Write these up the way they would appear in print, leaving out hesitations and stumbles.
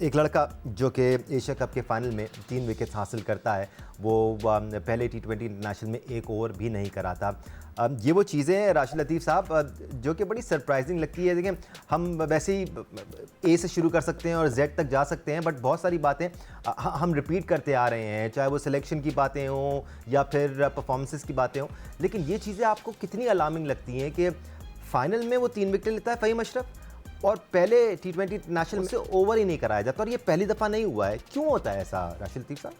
एक लड़का जो कि एशिया कप के फाइनल में 3 विकेट्स हासिल करता है, वो पहले T20 इंटरनेशनल में एक ओवर भी नहीं करा था। ये वो चीज़ें हैं राशिद लतीफ़ साहब जो कि बड़ी सरप्राइजिंग लगती है। देखें, हम वैसे ही ए से शुरू कर सकते हैं और जेड तक जा सकते हैं, बट बहुत सारी बातें हम रिपीट करते आ रहे हैं, चाहे वो सिलेक्शन की बातें हों या फिर परफॉर्मेंसेस की बातें हों। लेकिन ये चीज़ें आपको कितनी अलार्मिंग लगती हैं कि फाइनल में वो 3 विकेट लेता है फ़हीम अशरफ और पहले T20 इंटरनेशनल में से ओवर ही नहीं कराया जाता, और ये पहली दफ़ा नहीं हुआ है। क्यों होता है ऐसा राशिद लतीफ़ साहब?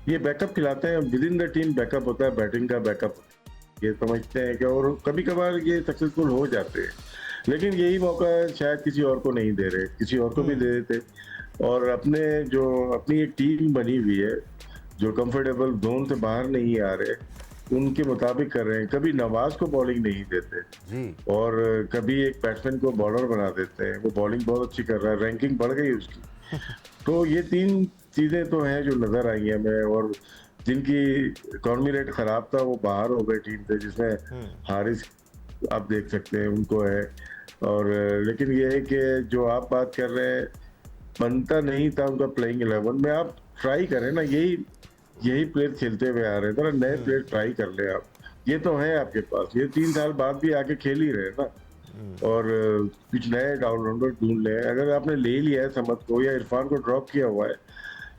ये बैकअप खिलाते हैं, with in the team backup होता है, बैटिंग का बैकअप ये समझते हैं कि, और कभी कभार ये सक्सेसफुल हो जाते हैं, लेकिन यही मौका शायद किसी और को नहीं दे रहे, किसी और को भी दे देते। और अपनी एक टीम बनी हुई है, जो कंफर्टेबल जोन से बाहर नहीं आ रहे, उनके मुताबिक कर रहे हैं। कभी नवाज को बॉलिंग नहीं देते जी। और कभी एक बैट्समैन को बॉलर बना देते हैं, वो बॉलिंग बहुत अच्छी कर रहा है, रैंकिंग बढ़ गई उसकी। तो ये 3 चीजें तो हैं जो नजर आई हैं हमें, और जिनकी इकॉनमी रेट खराब था वो बाहर हो गए टीम से, जिसमें हारिस आप देख सकते हैं उनको है। और लेकिन ये है कि जो आप बात कर रहे हैं, बनता नहीं था उनका प्लेइंग 11 में। आप ट्राई करें ना, यही प्लेयर खेलते हुए आ रहे हैं, थोड़ा नए प्लेयर ट्राई कर ले आप। ये तो है आपके पास, ये 3 साल बाद भी आके खेल ही रहे हैं ना। और कुछ नए ऑलराउंडर ढूंढ ले। अगर आपने ले लिया है समद को या इरफान को ड्रॉप किया हुआ है,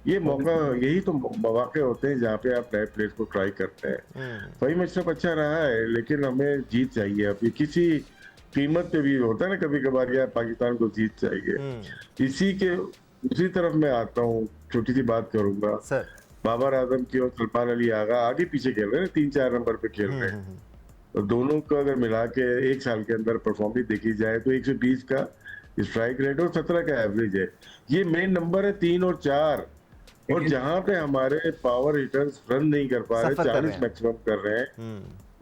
ये मौका, यही तो मौके होते हैं जहाँ पे आप नए प्लेयर को ट्राई करते हैं। फ़हीम अशरफ अच्छा रहा है, लेकिन हमें जीत चाहिए। अभी किसी कीमत पे भी होता है ना कभी कभार, या पाकिस्तान को जीत चाहिए। उसी तरफ मैं आता हूँ, छोटी सी बात करूंगा। बाबर आजम की और सलमान अली आगा आगे पीछे खेल रहे हैं, 3-4 नंबर पे खेल रहे हैं। और दोनों को अगर मिला के 1 साल के अंदर परफॉर्मेंस देखी जाए तो 120 का स्ट्राइक रेट और 17 का एवरेज है। ये मेन नंबर है 3 और 4। और जहां पे हमारे पावर हिटर्स रन नहीं कर पा रहे, 40 मैक्सिमम कर रहे हैं,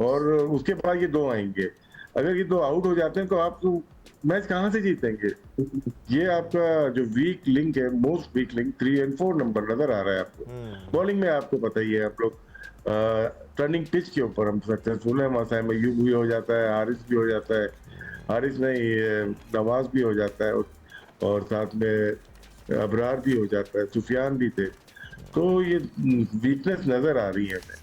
और उसके बाद ये 2 आएंगे। अगर ये 2 आउट हो जाते हैं तो आप मैच कहां से जीतेंगे? ये आपका जो वीक लिंक है, मोस्ट वीक लिंक 3 और 4 नंबर नजर आ रहा है आपको। बॉलिंग में आपको पता ही है, आप लोग टर्निंग पिच के ऊपर हम सक्सेसफुल है। मौसा मयूब भी हो जाता है, हारिस भी हो जाता है, हारिस नहीं नवाज भी हो जाता है, और साथ में अबरार भी हो जाता है, सुफियान भी थे। तो ये वीकनेस नजर आ रही है हमें।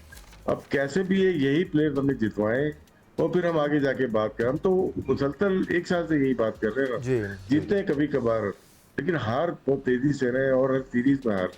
अब कैसे भी यही प्लेयर हमें जितवाएं और फिर हम आगे जाके बात करें। हम तो मुसलसल 1 साल से यही बात कर रहे हैं ना। जीतते हैं कभी कभार, लेकिन हार बहुत तेजी से रहे और हर सीरीज में हार।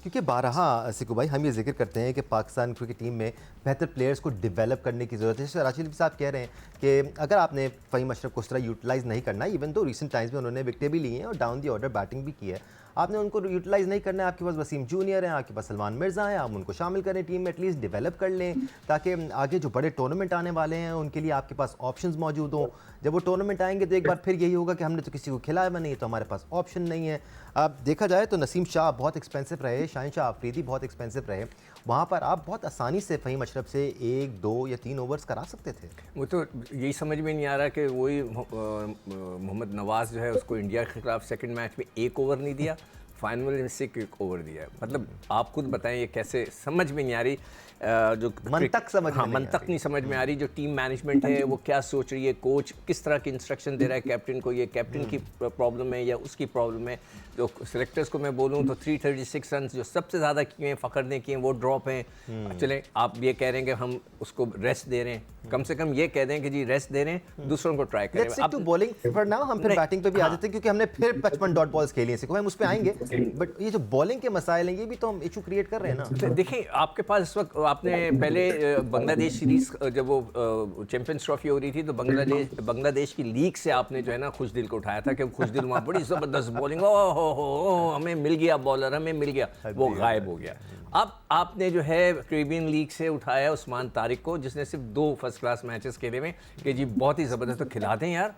क्योंकि बारहा सिकू भाई हम ये जिक्र करते हैं कि पाकिस्तान क्रिकेट टीम में बेहतर प्लेयर्स को डेवलप करने की ज़रूरत है। जैसे राशिद साहब कह रहे हैं कि अगर आपने फ़हीम अशरफ को उस तरह यूटिलाइज़ नहीं करना, इवन तो रिसेंट टाइम्स में उन्होंने विकेटें भी ली हैं और डाउन दी ऑर्डर बैटिंग भी की है, आपने उनको यूटिलाइज़ नहीं करना है। आपके पास वसीम जूनियर हैं, आपके पास सलमान मिर्ज़ा हैं, आप उनको शामिल करें टीम में, एटलीस्ट डेवलप कर लें, ताकि आगे जो बड़े टूर्नामेंट आने वाले हैं उनके लिए आपके पास ऑप्शंस मौजूद हों। जब वो टूर्नामेंट आएंगे तो एक बार फिर यही होगा कि हमने तो किसी को खिलाया नहीं, तो हमारे पास ऑप्शन नहीं है। अब देखा जाए तो नसीम शाह बहुत एक्सपेंसिव रहे, शाहीन शाह अफरीदी बहुत एक्सपेंसिव रहे, वहाँ पर आप बहुत आसानी से फ़हीम अशरफ से 1, 2 या 3 ओवर्स करा सकते थे। वो तो यही समझ में नहीं आ रहा कि वही मोहम्मद नवाज़ जो है उसको इंडिया के खिलाफ सेकंड मैच में 1 ओवर नहीं दिया, फाइनल में से 1 ओवर दिया है। मतलब आप खुद बताएं ये कैसे, समझ में नहीं आ रही। जो मंतक नहीं समझ में आ रही। जो टीम मैनेजमेंट है वो क्या सोच रही है, कोच किस तरह की इंस्ट्रक्शन दे रहा है कैप्टन को, ये कैप्टन की प्रॉब्लम है या उसकी प्रॉब्लम है। जो सिलेक्टर्स को मैं बोलूँ तो 336 रन जो सबसे ज़्यादा किए हैं, फ़खर ने किए हैं, वो ड्रॉप हैं। चलें, आप ये कह रहे हैं कि हम उसको रेस्ट दे रहे हैं, कम से कम ये कह दें कि जी रेस्ट दे रहे हैं, दूसरों को ट्राई करें। अब बॉलिंग पर ना हम फिर बैटिंग पे भी आ जाते हैं, क्योंकि हमने फिर 55 डॉट बॉल्स खेली हैं, हम उस पर आएंगे। बट ये जो बॉलिंग के मसाइल हैं, ये भी तो हम इशू क्रिएट कर रहे हैं ना। देखिए, आपके पास इस वक्त, आपने पहले बांग्लादेश सीरीज जब वो चैंपियंस ट्रॉफी हो रही थी तो बांग्लादेश की लीग से आपने जो है ना खुशदिल को उठाया था कि खुशदिल वहाँ बड़ी ज़बरदस्त बॉलिंग, हो हमें मिल गया बॉलर, हमें मिल गया, वो गायब हो गया। अब आपने जो है कैरेबियन लीग से उठाया उस्मान तारिक को, जिसने सिर्फ 2 फर्स्ट क्लास मैचेस खेले में, कि जी बहुत ही ज़बरदस्त, तो खिला दें यार।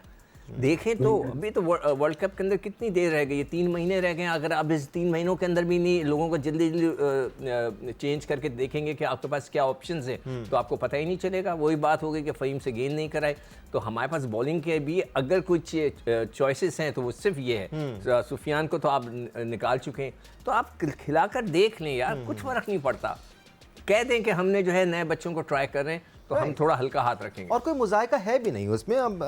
देखें तो अभी तो वर्ल्ड कप के अंदर कितनी देर रह गई है, 3 महीने रह गए हैं। अगर आप इस 3 महीनों के अंदर भी नहीं लोगों को जल्दी जल्दी चेंज करके देखेंगे कि आपके पास क्या ऑप्शंस हैं, तो आपको पता ही नहीं चलेगा। वही बात हो गई कि फ़हीम से गेंद नहीं कराए। तो हमारे पास बॉलिंग के भी अगर कुछ चॉइसेस हैं तो वो सिर्फ ये है। सुफियान को तो आप निकाल चुके हैं, तो आप खिलाकर देख लें यार, कुछ फ़र्क नहीं पड़ता। कह दें कि हमने जो है नए बच्चों को ट्राई कर रहे हैं, तो हम थोड़ा हल्का हाथ रखेंगे। और कोई मुज़ायका है भी नहीं उसमें।